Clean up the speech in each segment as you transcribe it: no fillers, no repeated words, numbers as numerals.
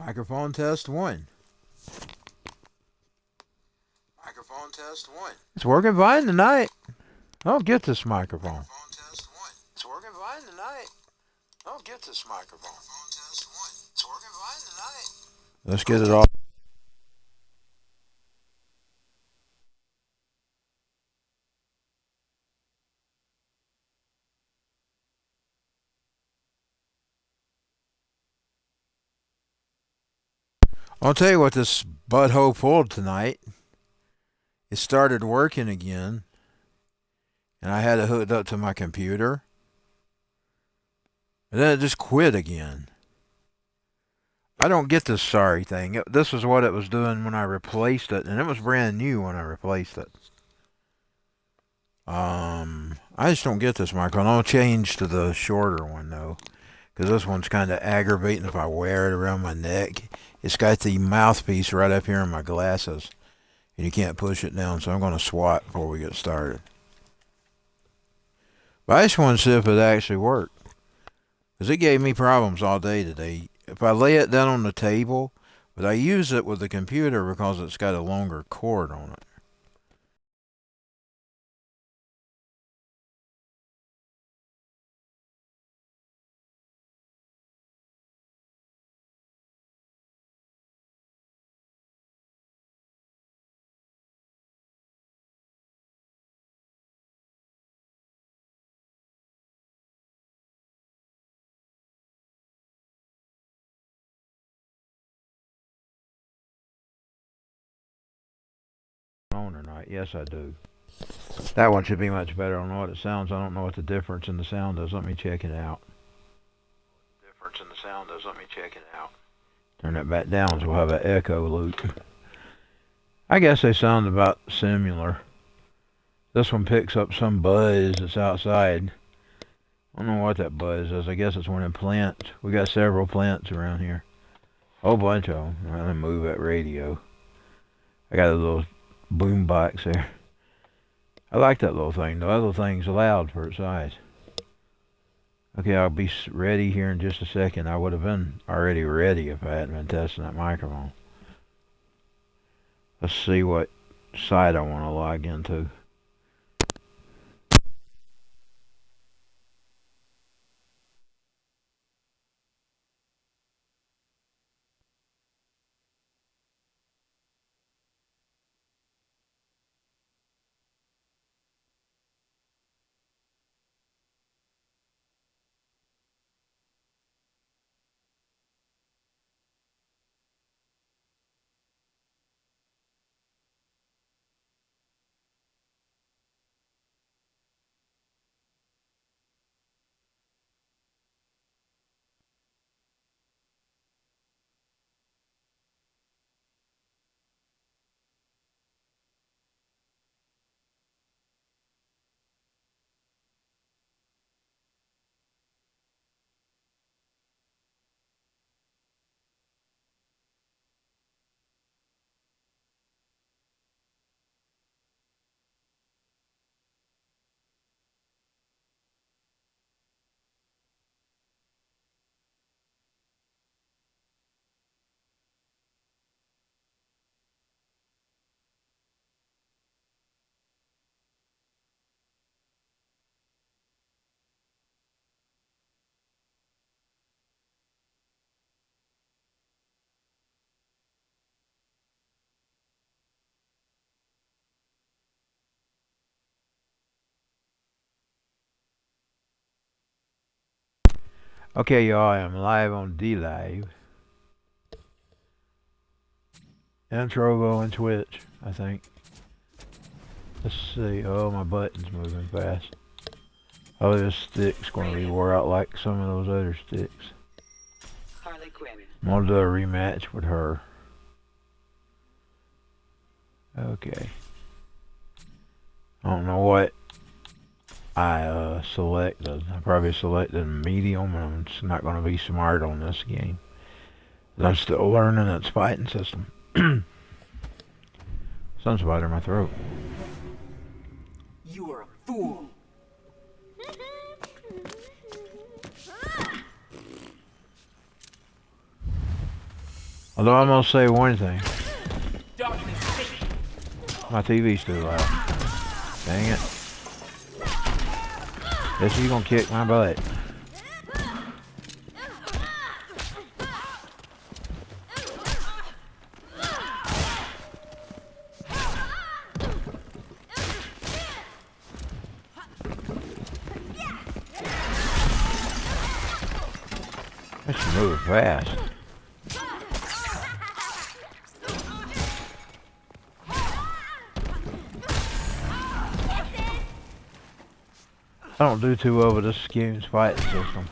Microphone test one. Microphone test one. It's working fine tonight. I'll get this microphone. Microphone test one. It's working fine tonight. I'll get this microphone. Microphone test one. It's working fine tonight. Let's get it all. I'll tell you what this butthole pulled tonight. It started working again, and I had it hooked up to my computer, and then it just quit again. I don't get this sorry thing. This is what it was doing when I replaced it, and it was brand new when I replaced it. I just don't get this microphone. I'll change to the shorter one though, because this one's kind of aggravating if I wear it around my neck. It's got the mouthpiece right up here in my glasses, and you can't push it down, so I'm going to swap before we get started. But I just want to see if it actually worked, because it gave me problems all day today. If I lay it down on the table, but I use it with the computer because it's got a longer cord on it. On or not? Yes, I do. That one should be much better. I don't know what it sounds. I don't know what the difference in the sound is. Let me check it out. Turn it back down so we'll have an echo loop. I guess they sound about similar. This one picks up some buzz that's outside. I don't know what that buzz is. I guess it's one of the plants. We got several plants around here. A whole bunch of them. I'm gonna move that radio. I got a little boom box there. I like that little thing. The other thing's loud for its size. Okay, I'll be ready here in just a second. I would have been already ready if I hadn't been testing that microphone. Let's see what site I want to log into. Okay, y'all, I am live on D-Live. And Trovo and Twitch, I think. Let's see. Oh, my button's moving fast. Oh, this stick's going to be wore out like some of those other sticks. Harley Quinn. I'm going to do a rematch with her. Okay. I don't know what I selected. I probably selected medium, and I'm just not going to be smart on this game. I'm still learning its fighting system. Sun's biting my throat. You are a fool. Although I'm gonna say one thing. My TV's too loud. Dang it. This is gonna kick my butt. I should move fast. I don't do too well with this game's fighting system.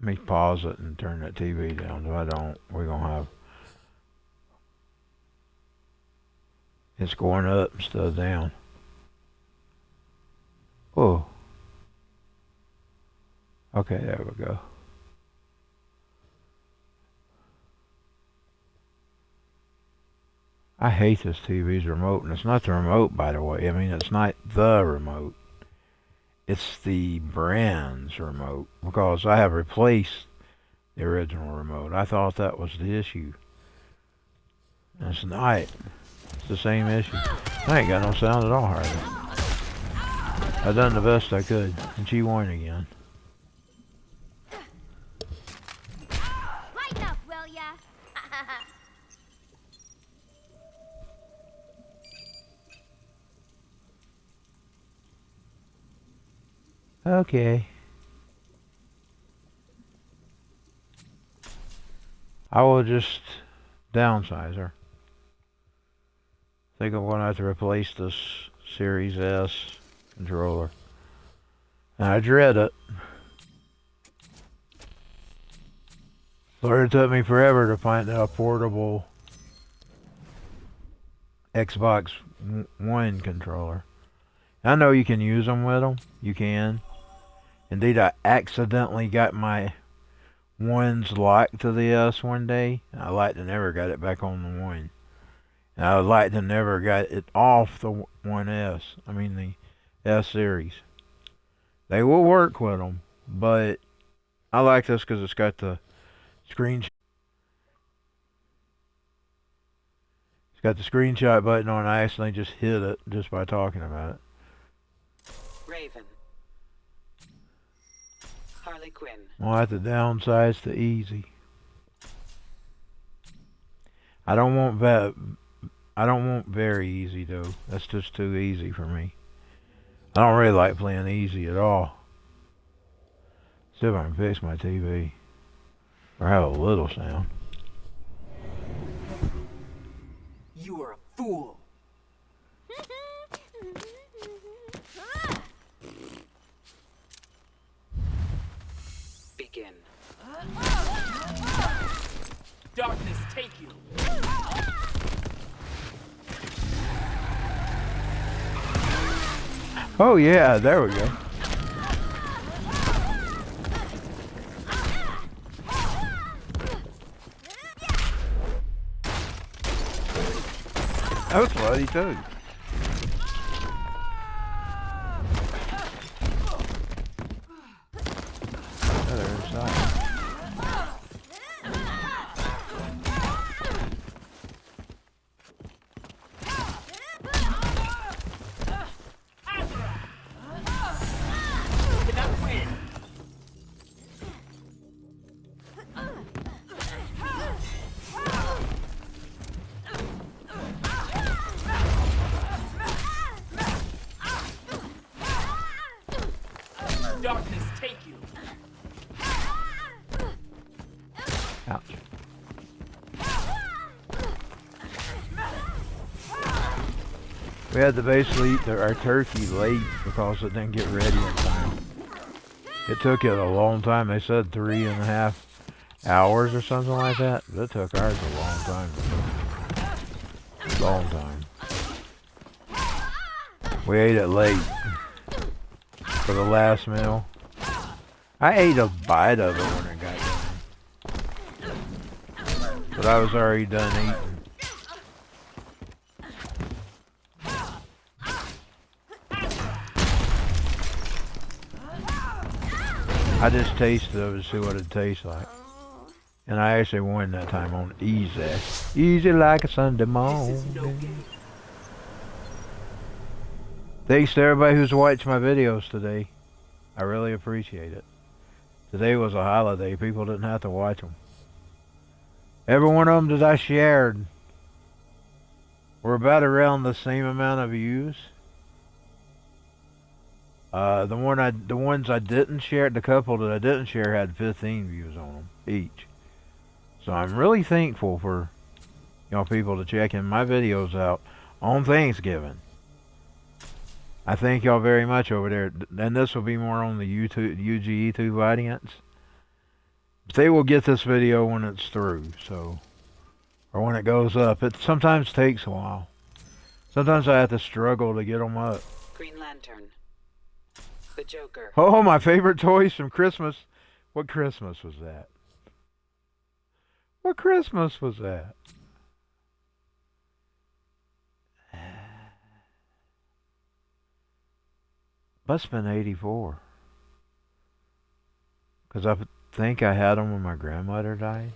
Let me pause it and turn that TV down. If I don't, we're gonna have it's going up instead of down. Oh. Okay, there we go. I hate this TV's remote, and it's not the remote, by the way. I mean, it's not the remote. It's the brand's remote, because I have replaced the original remote. I thought that was the issue. And it's not. It's the same issue. I ain't got no sound at all, hardly. I done the best I could, and she won again. Lighten up, will ya? Okay. I will just downsize her. I think I'm going to have to replace this Series S controller. And I dread it. Lord, it took me forever to find a portable Xbox One controller. I know you can use them with them. You can. Indeed, I accidentally got my ones locked to the S one day. I like to never got it back on the one. And I would like to never got it off the 1S. I mean the S series. They will work with them, but I like this because it's got the screenshot. It's got the screenshot button on. I accidentally just hit it just by talking about it. Raven. Harley Quinn. I'll have to downsize to easy. I don't want very easy though. That's just too easy for me. I don't really like playing easy at all. See if I can fix my TV. Or have a little sound. You are a fool. Begin. Darkness take you. Oh yeah, there we go. That was bloody too. Other side. Darkness take you. Ouch. We had to basically eat our turkey late because it didn't get ready in time. It took it a long time. They said 3.5 hours or something like that. But it took ours a long time. Long time. We ate it late for the last meal. I ate a bite of it when it got done. But I was already done eating. I just tasted it to see what it tastes like. And I actually won that time on easy. Easy like a Sunday morning. Thanks to everybody who's watched my videos today. I really appreciate it. Today was a holiday. People didn't have to watch them. Every one of them that I shared were about around the same amount of views. The ones I didn't share, the couple that I didn't share had 15 views on them each. So I'm really thankful for y'all people to checking my videos out on Thanksgiving. I thank y'all very much over there. And this will be more on the YouTube audience. But they will get this video when it's through, so, or when it goes up. It sometimes takes a while. Sometimes I have to struggle to get them up. Green Lantern. The Joker. Oh, my favorite toys from Christmas. What Christmas was that? What Christmas was that? Must have been 84. Because I think I had them when my grandmother died.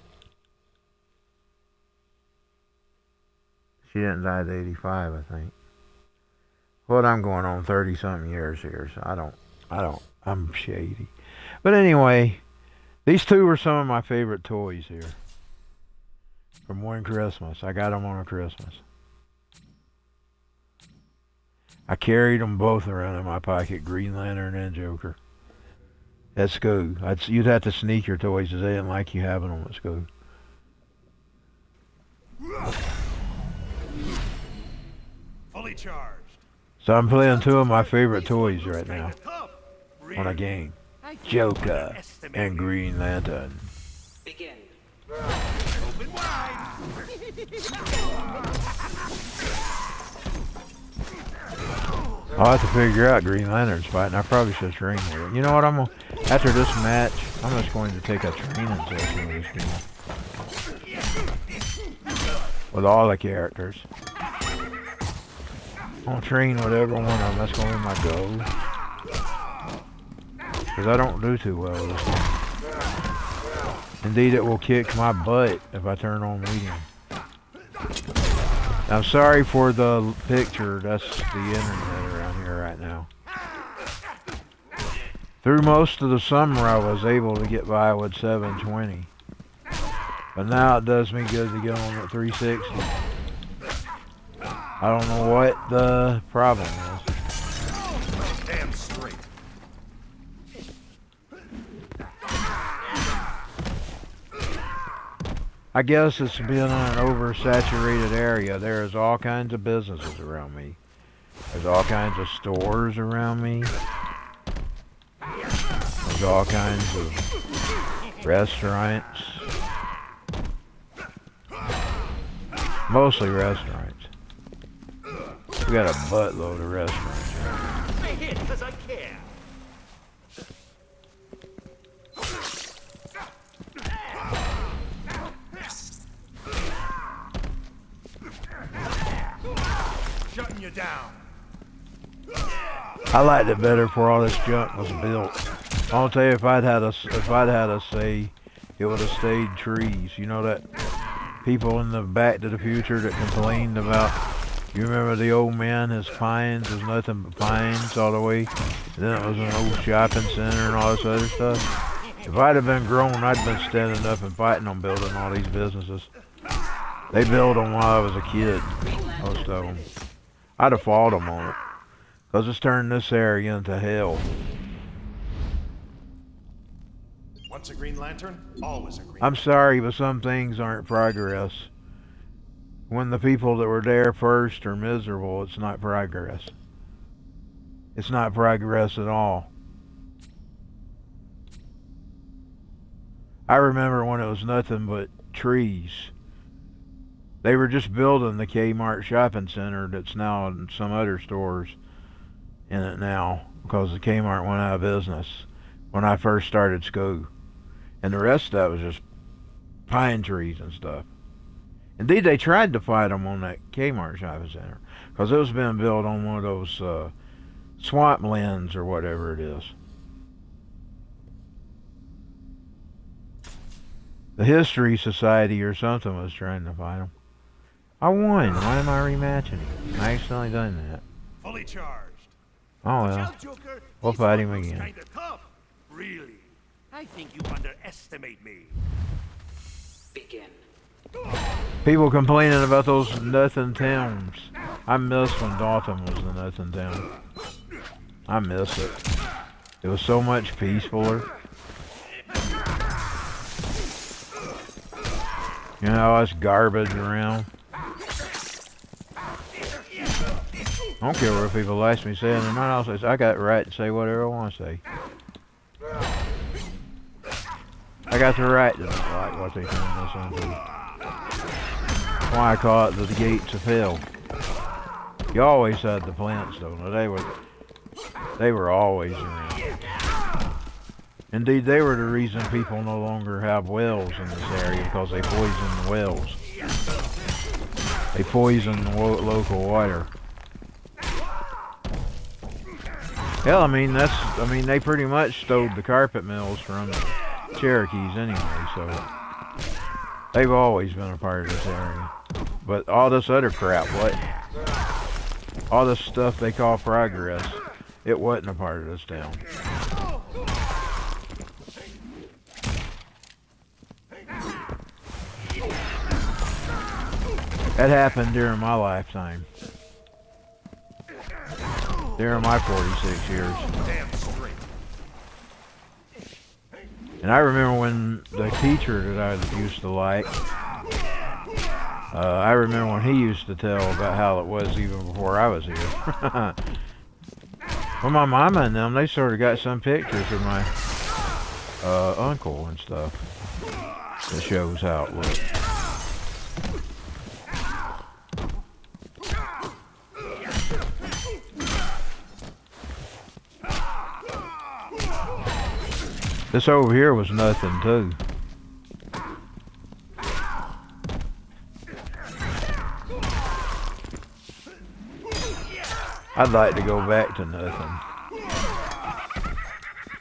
She didn't die at 85, I think. Well, I'm going on 30-something years here, so I'm shady. But anyway, these two were some of my favorite toys here. From one Christmas. I got them on a Christmas. I carried them both around in my pocket, Green Lantern and Joker. At school. You'd have to sneak your toys because they didn't like you having them at school. Fully charged. So I'm playing two of my favorite toys right now on a game. Joker and Green Lantern. Begin. Open wide. I'll have to figure out Green Lantern's fighting. I probably should train with it. You know what? After this match, I'm just going to take a training session with this game. With all the characters. I'll train with every one of them. That's going to be my goal. Because I don't do too well with this game. Indeed, it will kick my butt if I turn on medium. I'm sorry for the picture. That's the internet around here right now. Through most of the summer, I was able to get by with 720. But now it does me good to get on at 360. I don't know what the problem is. Damn straight. I guess it's being in an oversaturated area. There's all kinds of businesses around me. There's all kinds of stores around me. There's all kinds of restaurants. Mostly restaurants. We got a buttload of restaurants around here. I hit because I care. Shutting you down. I liked it better before all this junk was built. I'll tell you, if I'd had a say, it would have stayed trees. You know that people in the Back to the Future that complained about. You remember the old man? His pines was nothing but pines all the way. And then it was an old shopping center and all this other stuff. If I'd have been grown, I'd have been standing up and fighting on building all these businesses. They built them while I was a kid, most of them. I'd have fought them on it. Because it's turned this area into hell. Once a Green Lantern, always a Green I'm sorry, but some things aren't progress. When the people that were there first are miserable, it's not progress. It's not progress at all. I remember when it was nothing but trees. They were just building the Kmart shopping center that's now in some other stores in it now because the Kmart went out of business when I first started school. And the rest of that was just pine trees and stuff. Indeed, they tried to fight them on that Kmart shopping center because it was being built on one of those swamp lands or whatever it is. The History Society or something was trying to fight them. I won. Why am I rematching him? I accidentally done that. Fully charged. Oh well. We'll fight him again. Kinda tough. Really? I think you underestimate me. Begin. People complaining about those nothing towns. I miss when Dalton was the nothing town. I miss it. It was so much peacefuler. You know, us garbage around. I don't care what people ask me saying or not. I'll say, I got the right to say whatever I want to say. I got the right to not like what they tell me listen to. That's why I call it the gates of hell. You always had the plants, though. They were always around. Indeed, they were the reason people no longer have wells in this area because they poison the wells. They poison the local water. Hell, I mean, they pretty much stole the carpet mills from the Cherokees anyway, so they've always been a part of this area. But all this other crap, all this stuff they call progress, it wasn't a part of this town. That happened during my lifetime. During my 46 years. And I remember when the teacher that I used to like, I remember when he used to tell about how it was even before I was here. Well, my mama and them, they sort of got some pictures of my uncle and stuff that shows how it looked. This over here was nothing too. I'd like to go back to nothing.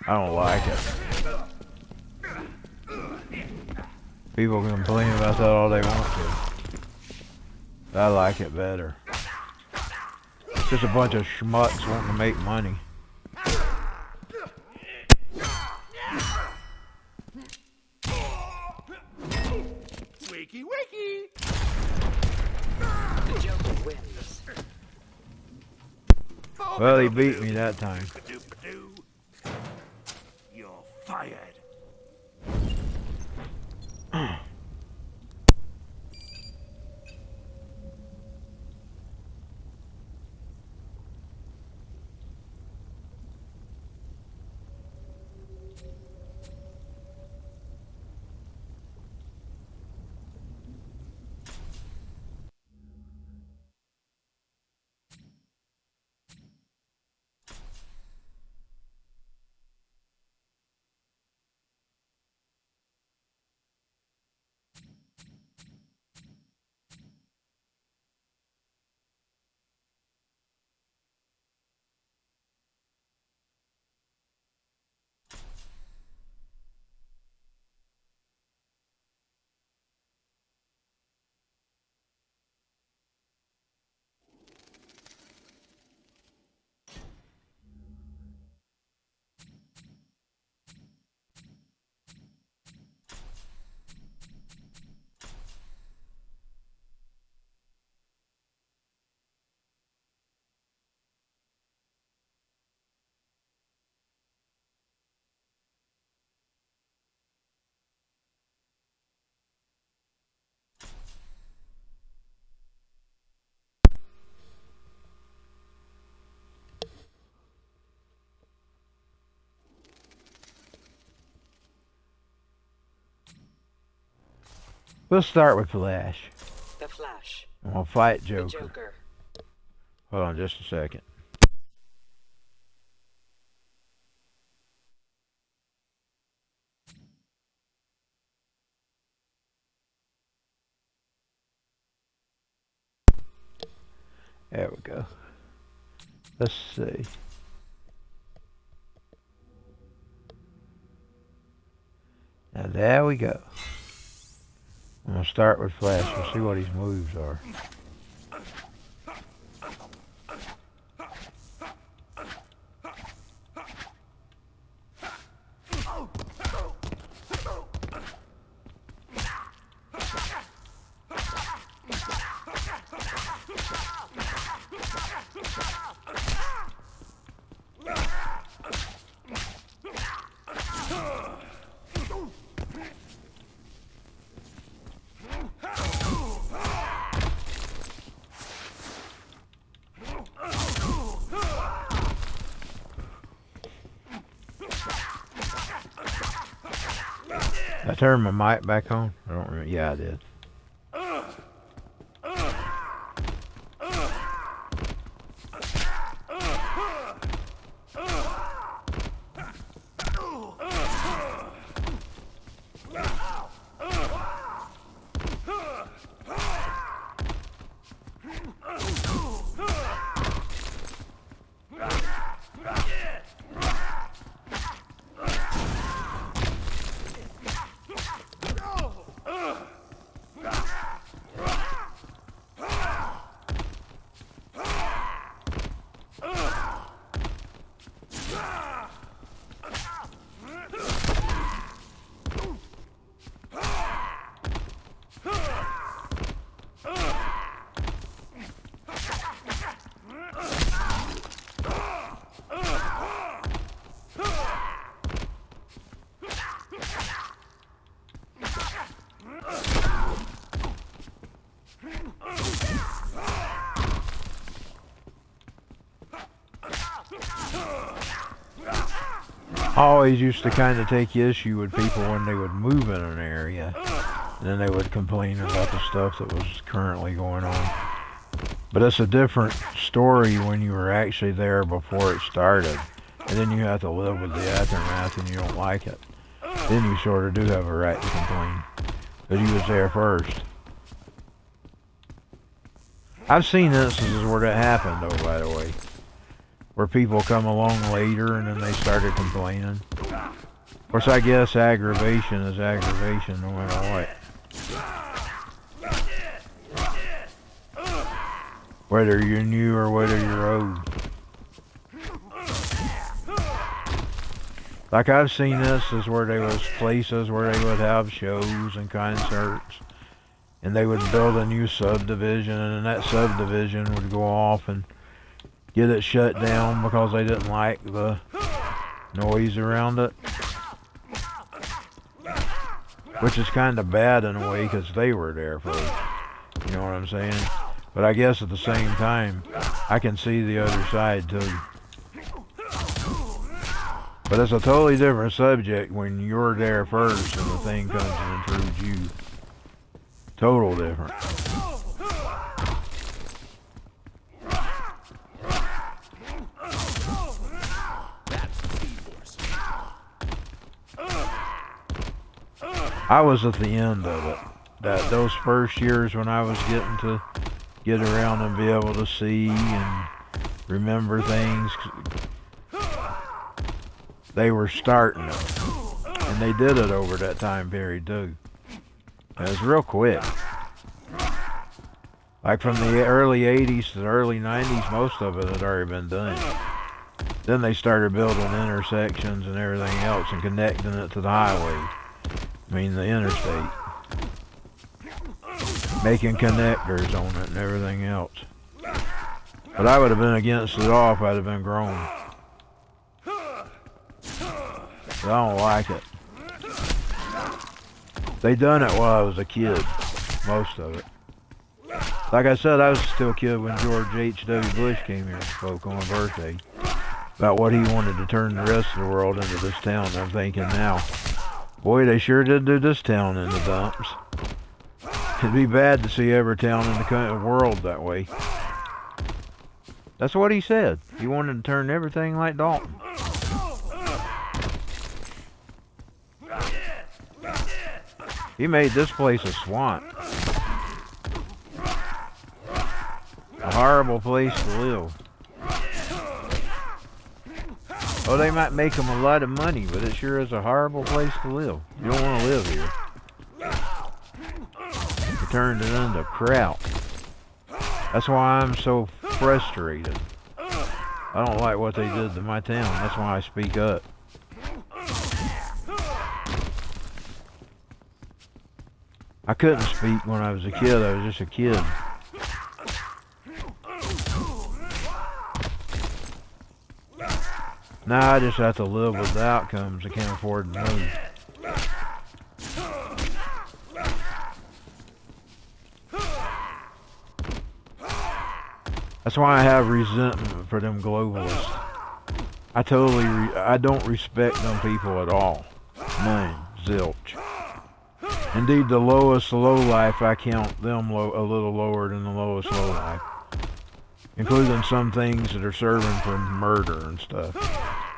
I don't like it. People can complain about that all they want to. I like it better. It's just a bunch of schmucks wanting to make money. Wakey, wakey! The Joker wins. Well, he beat me that time. You're fired. We'll start with Flash. The Flash. And we'll fight The Joker. Joker. Hold on just a second. There we go. Let's see. Now there we go. I'm going to start with Flash. We'll see what his moves are. I turned my mic back on? I don't remember. Yeah, I did. I always used to kind of take issue with people when they would move in an area, and then they would complain about the stuff that was currently going on. But it's a different story when you were actually there before it started, and then you have to live with the aftermath and you don't like it. Then you sort of do have a right to complain, because you was there first. I've seen instances where that happened, though, by the way. Where people come along later and then they started complaining. Of course, I guess aggravation is aggravation no matter what. Whether you're new or whether you're old. Like I've seen instances where there was places where they would have shows and concerts. And they would build a new subdivision, and then that subdivision would go off and get it shut down because they didn't like the noise around it. Which is kind of bad in a way because they were there first. You know what I'm saying? But I guess at the same time, I can see the other side too. But it's a totally different subject when you're there first and the thing comes and intrudes you. Total different. I was at the end of it. Those first years when I was getting to get around and be able to see and remember things, they were starting it. And they did it over that time period too. It was real quick. Like from the early 80s to the early 90s, most of it had already been done. Then they started building intersections and everything else and connecting it to the highway. I mean the interstate. Making connectors on it and everything else. But I would have been against it all if I'd have been grown. But I don't like it. They done it while I was a kid, most of it. Like I said, I was still a kid when George H.W. Bush came here and spoke on my birthday about what he wanted to turn the rest of the world into this town. And I'm thinking now, boy, they sure did do this town in the dumps. It'd be bad to see every town in the world that way. That's what he said. He wanted to turn everything like Dalton. He made this place a swamp. A horrible place to live. Oh, they might make them a lot of money, but it sure is a horrible place to live. You don't want to live here. They turned it into crap. That's why I'm so frustrated. I don't like what they did to my town. That's why I speak up. I couldn't speak when I was a kid. I was just a kid. Now I just have to live with the outcomes. I can't afford to move. That's why I have resentment for them globalists. I don't respect them people at all. None. Zilch. Indeed, the lowest low life, I count them a little lower than the lowest low life. Including some things that are serving for murder and stuff.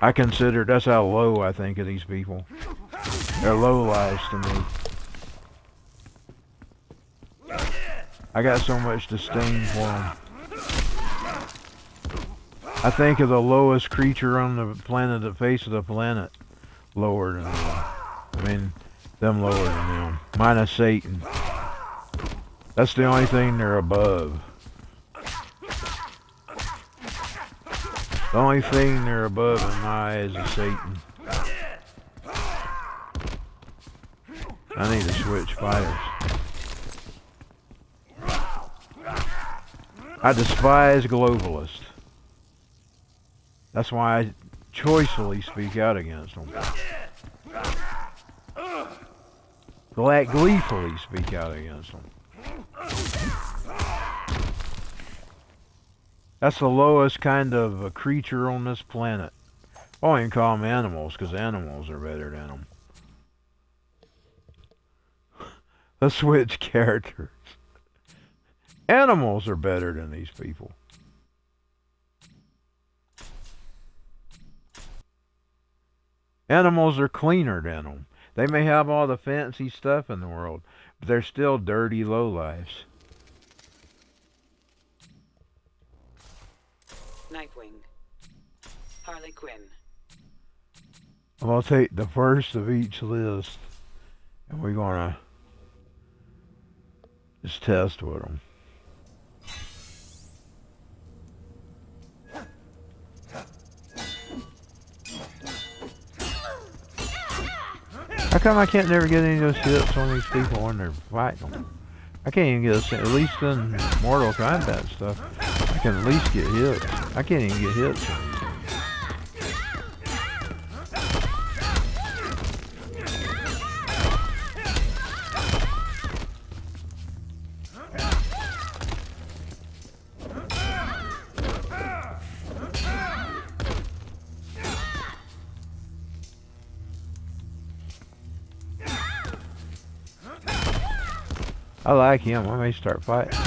I consider, that's how low I think of these people. They're low lives to me. I got so much disdain for them. I think of the lowest creature on the planet, the face of the planet, lower than them. I mean, them lower than them. Minus Satan. That's the only thing they're above. The only thing they're above in my eyes is Satan. I need to switch fighters. I despise globalists. That's why I choicely speak out against them. Gleefully speak out against them. That's the lowest kind of a creature on this planet. I won't even call them animals, because animals are better than them. Let's switch characters. Animals are better than these people. Animals are cleaner than them. They may have all the fancy stuff in the world, but they're still dirty lowlifes. Nightwing. Harley Quinn. I'm going to take the first of each list, and we're going to just test with them. How come I can't never get any of those hits on these people when they're fighting them? I can't even get at least in Mortal Kombat stuff, I can at least get hits. I can't even get hits on these things. I like him. I may start fighting.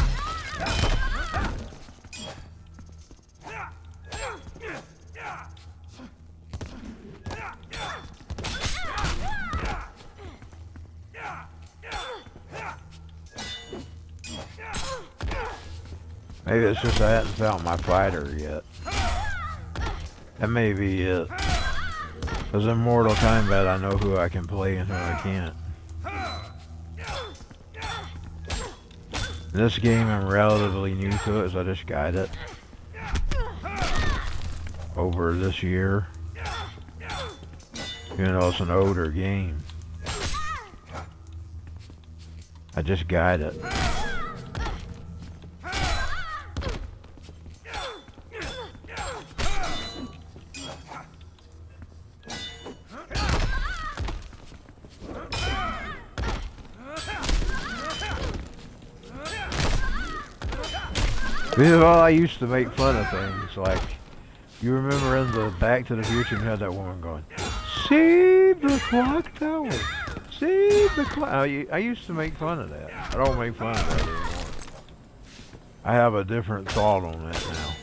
Maybe it's just I hadn't found my fighter yet. That may be it. Because in Mortal Kombat I know who I can play and who I can't. In this game I'm relatively new to it, so I just got it over this year. Even though it's an older game. I just got it. Well, I used to make fun of things like, you remember in the Back to the Future, you had that woman going, "Save the clock tower! See the cloud. I used to make fun of that. I don't make fun of that anymore. I have a different thought on that now.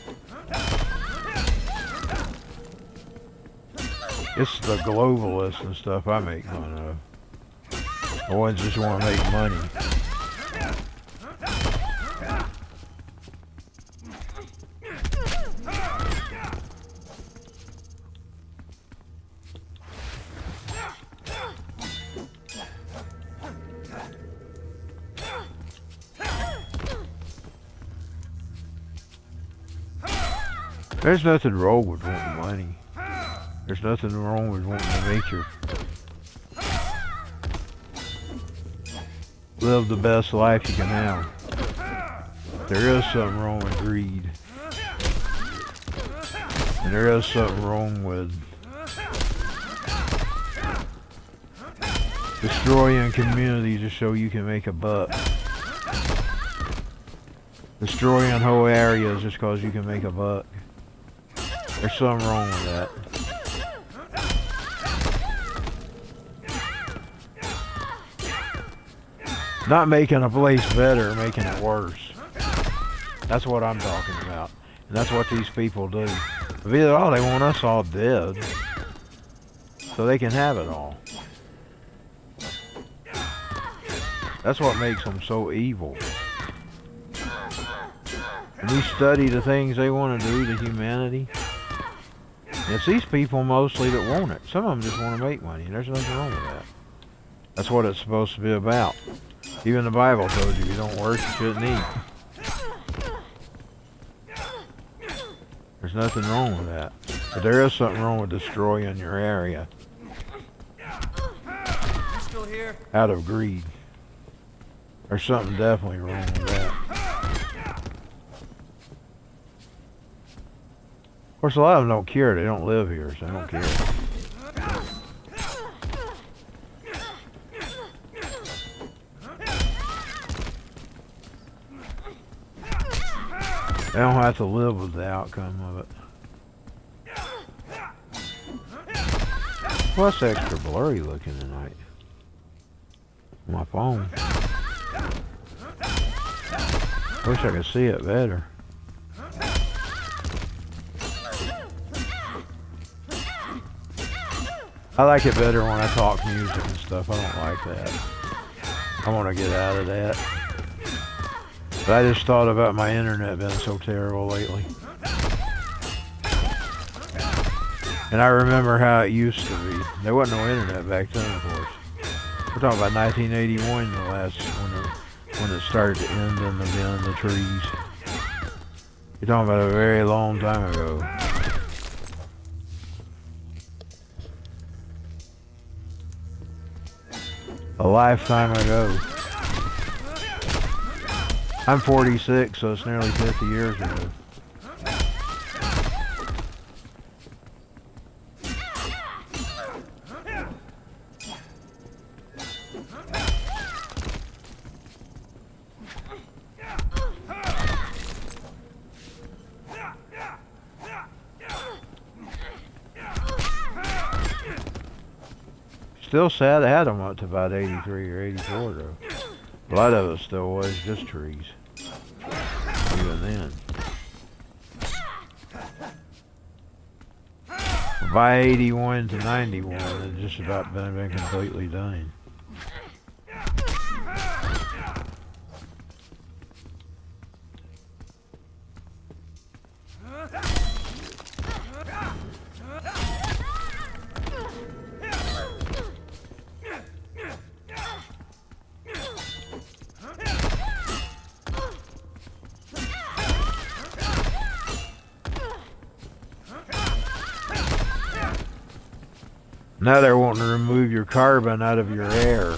It's the globalists and stuff I make fun of. The ones just want to make money. There's nothing wrong with wanting money. There's nothing wrong with wanting to make your live the best life you can have. There is something wrong with greed. And there is something wrong with destroying communities just so you can make a buck. Destroying whole areas just cause you can make a buck. There's something wrong with that. Not making a place better, making it worse. That's what I'm talking about. And that's what these people do. They want us all dead. So they can have it all. That's what makes them so evil. And we study the things they want to do to humanity. It's these people mostly that want it. Some of them just want to make money. There's nothing wrong with that. That's what it's supposed to be about. Even the Bible tells you if you don't work, you shouldn't eat. There's nothing wrong with that. But there is something wrong with destroying your area. You still here? Out of greed. There's something definitely wrong with that. Of course, a lot of them don't care. They don't live here, so they don't care. They don't have to live with the outcome of it. Well, that's extra blurry looking tonight. My phone. Wish I could see it better. I like it better when I talk music and stuff. I don't like that. I want to get out of that. But I just thought about my internet being so terrible lately. And I remember how it used to be. There wasn't no internet back then, of course. We're talking about 1981, the last when it started to end in the trees. You're talking about a very long time ago. A lifetime ago. I'm 46, so it's nearly 50 years ago. Still sad I had them up to about 83 or 84 though. A lot of it still was just trees. Even then. By 81 to 91, it's just about been completely done. Now they're wanting to remove your carbon out of your air,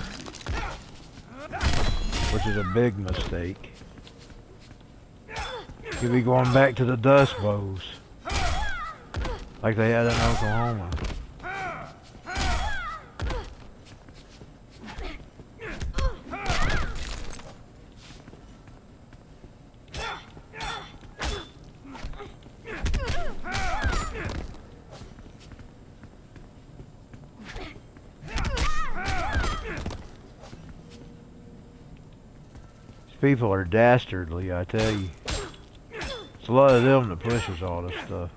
which is a big mistake. You'll be going back to the dust bows, like they had in Oklahoma. people are dastardly, I tell you. It's a lot of them that pushes all this stuff.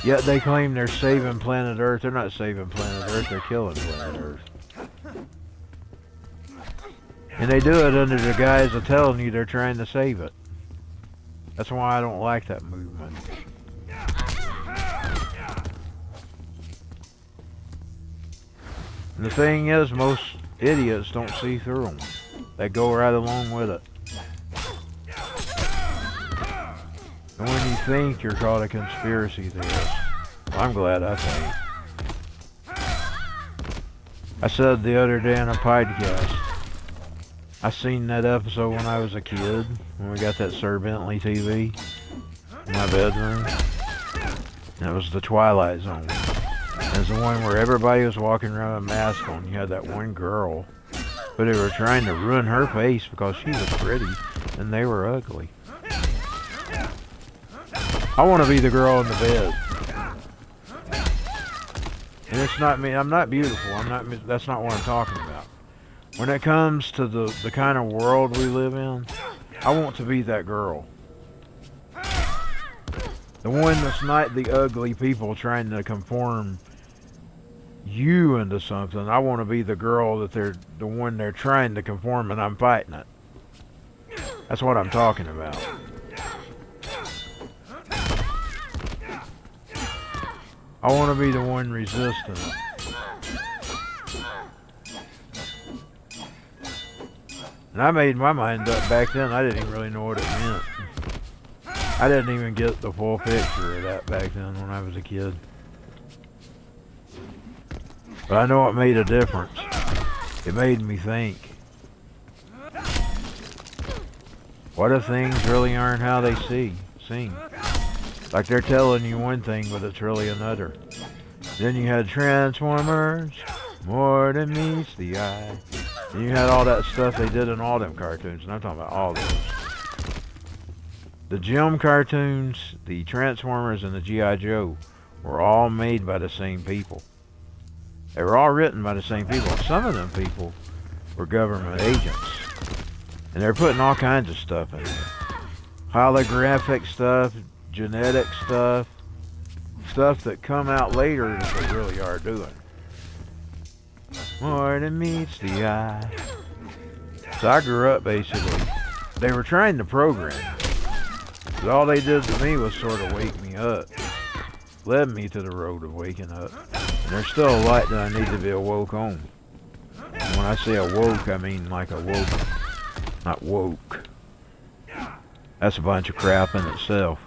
Yet they claim they're saving planet Earth. They're not saving planet Earth, they're killing planet Earth. And they do it under the guise of telling you they're trying to save it. That's why I don't like that movement. And the thing is, most idiots don't see through them. They go right along with it. And when you think you're caught a conspiracy theorist, well, I'm glad I think. I said the other day on a podcast, I seen that episode when I was a kid, when we got that Sir Bentley TV in my bedroom. And it was the Twilight Zone. And it's the one where everybody was walking around with a mask on. You had that one girl, but they were trying to ruin her face because she was pretty and they were ugly. I want to be the girl in the bed. And it's not me. I'm not beautiful. That's not what I'm talking about. When it comes to the kind of world we live in, I want to be that girl. The one that's not the ugly people trying to conform you into something. I want to be the girl that they're the one they're trying to conform and I'm fighting it. That's what I'm talking about. I want to be the one resisting it. And I made my mind up back then. I didn't even really know what it meant. I didn't even get the full picture of that back then when I was a kid. But I know it made a difference. It made me think. What if things really aren't how they seem? Like they're telling you one thing, but it's really another. Then you had Transformers, more than meets the eye. And you had all that stuff they did in all them cartoons, and I'm talking about all those. The Jim cartoons, the Transformers, and the G.I. Joe were all made by the same people. They were all written by the same people. Some of them people were government agents. And they're putting all kinds of stuff in there. Holographic stuff, genetic stuff, stuff that come out later that they really are doing. More than meets the eye. So I grew up basically. They were trying to program. But all they did to me was sort of wake me up. Led me to the road of waking up. And there's still a light that I need to be awoke on. And when I say awoke, I mean like awoke, not woke. That's a bunch of crap in itself.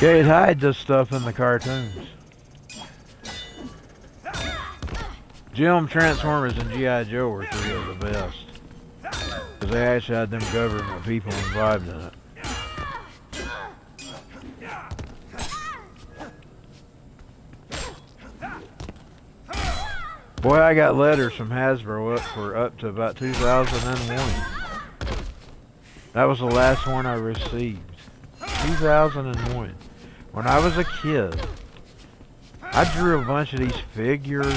They'd hide this stuff in the cartoons. Jim, Transformers, and G.I. Joe were three of the best. Because they actually had them government people involved in it. Boy, I got letters from Hasbro up to about 2001. That was the last one I received. 2001. When I was a kid, I drew a bunch of these figures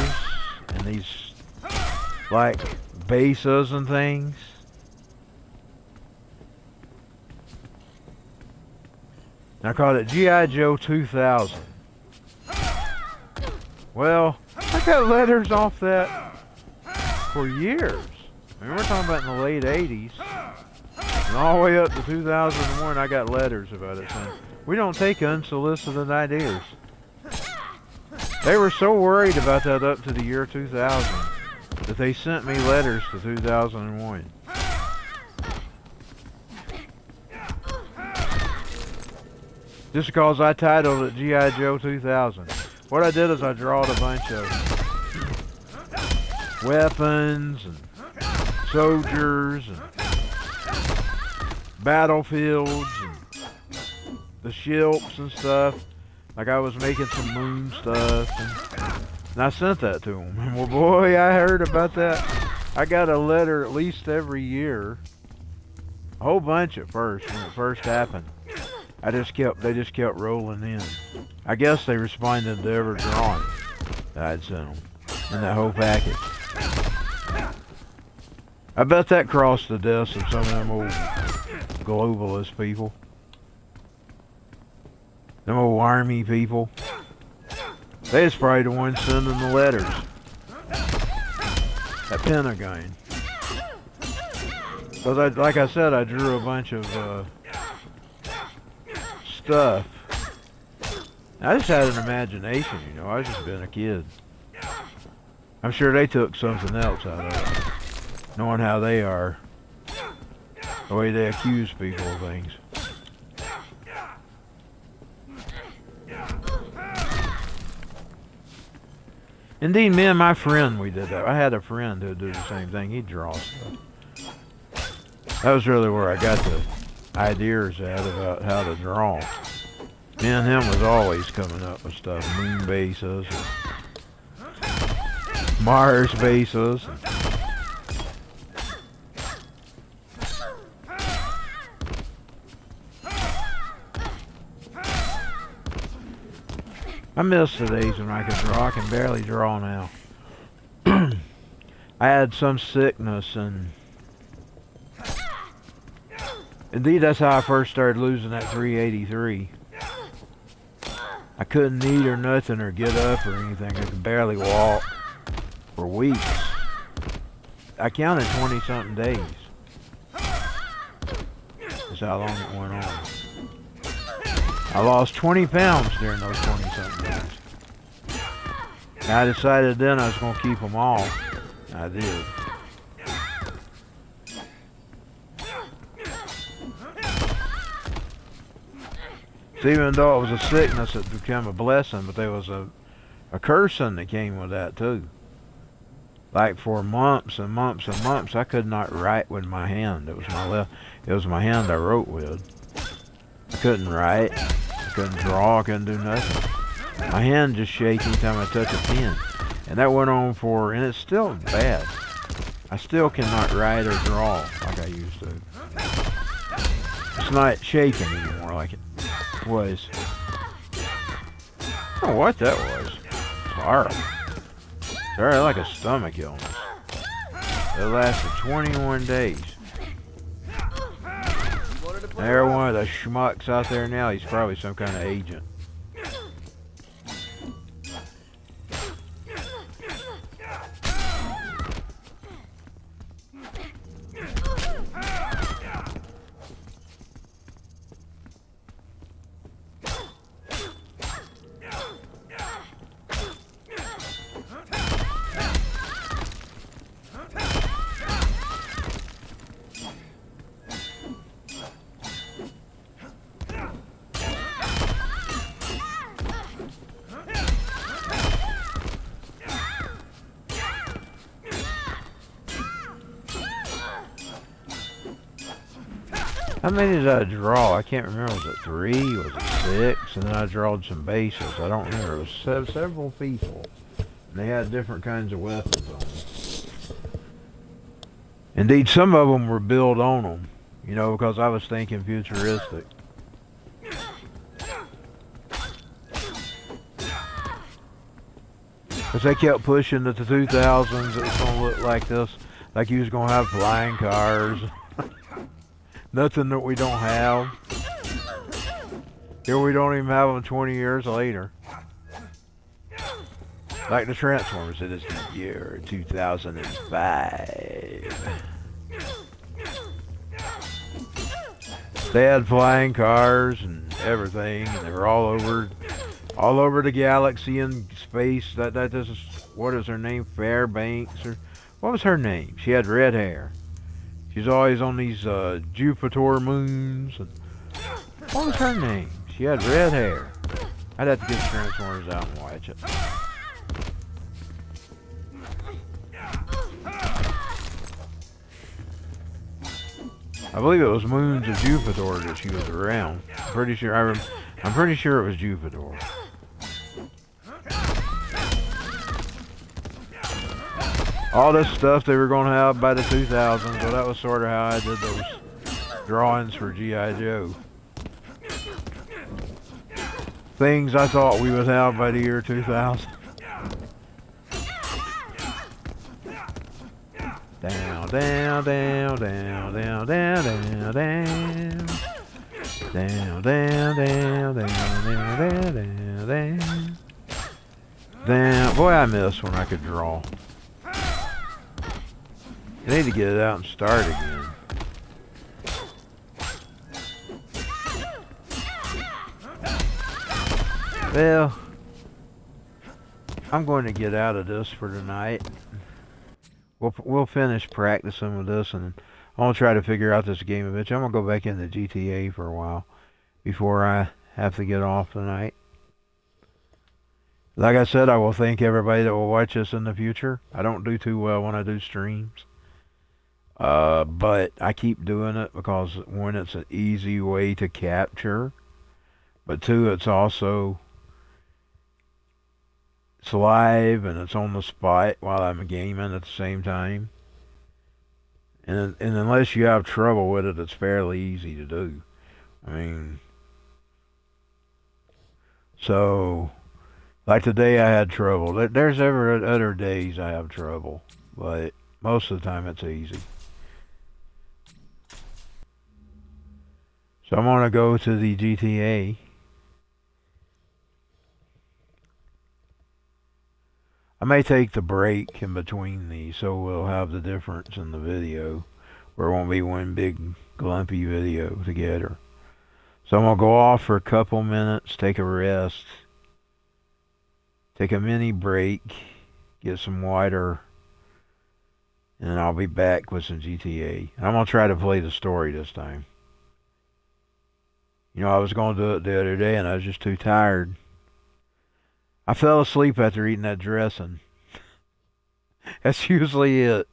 and these, like, bases and things. And I called it G.I. Joe 2000. Well, I got letters off that for years. I mean, we're talking about in the late 80s. And all the way up to 2001, I got letters about it saying, we don't take unsolicited ideas. They were so worried about that up to the year 2000 that they sent me letters to 2001. Just because I titled it G.I. Joe 2000. What I did is I drawed a bunch of weapons and soldiers and battlefields and the ships and stuff. Like I was making some moon stuff. And I sent that to them. And well, boy, I heard about that. I got a letter at least every year. A whole bunch at first when it first happened. They just kept rolling in. I guess they responded to every drawing that I'd sent them in that whole package. I bet that crossed the desk of some of them old globalist people. Them old army people. They was probably the ones sending the letters. That Pentagon. Because like I said, I drew a bunch of stuff. I just had an imagination, you know. I was just being a kid. I'm sure they took something else out of it, knowing how they are, the way they accuse people of things. Indeed, me and my friend, we did that. I had a friend who'd do the same thing. He'd draw stuff. That was really where I got the ideas at about how to draw. Me and him was always coming up with stuff. Moon bases, Mars bases. I miss the days when I could draw. I can barely draw now. I had some sickness, and indeed that's how I first started losing that 383. I couldn't eat or nothing or get up or anything. I could barely walk for weeks. I counted 20-something days. That's how long it went on. I lost 20 pounds during those 20-something days. And I decided then I was going to keep them all. I did. So even though it was a sickness, it became a blessing, but there was a cursing that came with that too. Like for months and months and months, I could not write with my hand. It was my hand I wrote with. I couldn't write. I couldn't draw. I couldn't do nothing. My hand just shake anytime I touch a pen. And that went on and it's still bad. I still cannot write or draw like I used to. It's not shaking anymore like it was. I don't know what that was. It's horrible. It's like a stomach illness. It lasted 21 days. Every one of the schmucks out there now, he's probably some kind of agent. How many did I draw? I can't remember. Was it 3? Was it 6? And then I drawed some bases. I don't remember. It was several people. And they had different kinds of weapons on them. Indeed, some of them were built on them. You know, because I was thinking futuristic. Because they kept pushing that the 2000s, it was going to look like this. Like you was going to have flying cars. Nothing that we don't have. Here we don't even have them 20 years later. Like the Transformers, it is the year 2005. They had flying cars and everything, and they were all over the galaxy and space. That is, what is her name? Fairbanks, or what was her name? She had red hair. She's always on these Jupiter moons. And what was her name? She had red hair. I'd have to get the Transformers out and watch it. I believe it was moons of Jupiter that she was around. I'm pretty sure it was Jupiter. All this stuff they were going to have by the 2000s, so that was sort of how I did those drawings for G.I. Joe. things I thought we would have by the year 2000. Down, down, down, down, down, down, down, down. Down, down, down, down, down, down, down, down. Down. Boy, I miss when I could draw. I need to get it out and start again. Well, I'm going to get out of this for tonight. We'll finish practicing with this, and I'm gonna try to figure out this game eventually. I'm gonna go back into GTA for a while before I have to get off tonight. Like I said, I will thank everybody that will watch this in the future. I don't do too well when I do streams, but I keep doing it because, one, it's an easy way to capture, but two, it's also it's live and it's on the spot while I'm gaming at the same time. And unless you have trouble with it, it's fairly easy to do. I mean, so like today I had trouble. There's other days I have trouble, but most of the time it's easy. So I'm gonna go to the GTA. I may take the break in between these so we'll have the difference in the video, where it won't be one big glumpy video together. So I'm going to go off for a couple minutes, take a rest, take a mini break, get some water, and then I'll be back with some GTA. I'm going to try to play the story this time. You know, I was going to do it the other day and I was just too tired. I fell asleep after eating that dressing. That's usually it.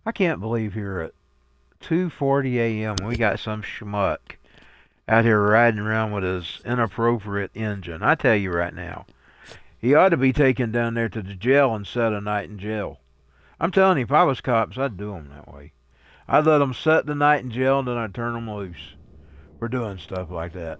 I can't believe here at 2:40 a.m. we got some schmuck out here riding around with his inappropriate engine. I tell you right now, he ought to be taken down there to the jail and set a night in jail. I'm telling you, if I was cops, I'd do them that way. I'd let them set the night in jail and then I'd turn them loose for doing stuff like that.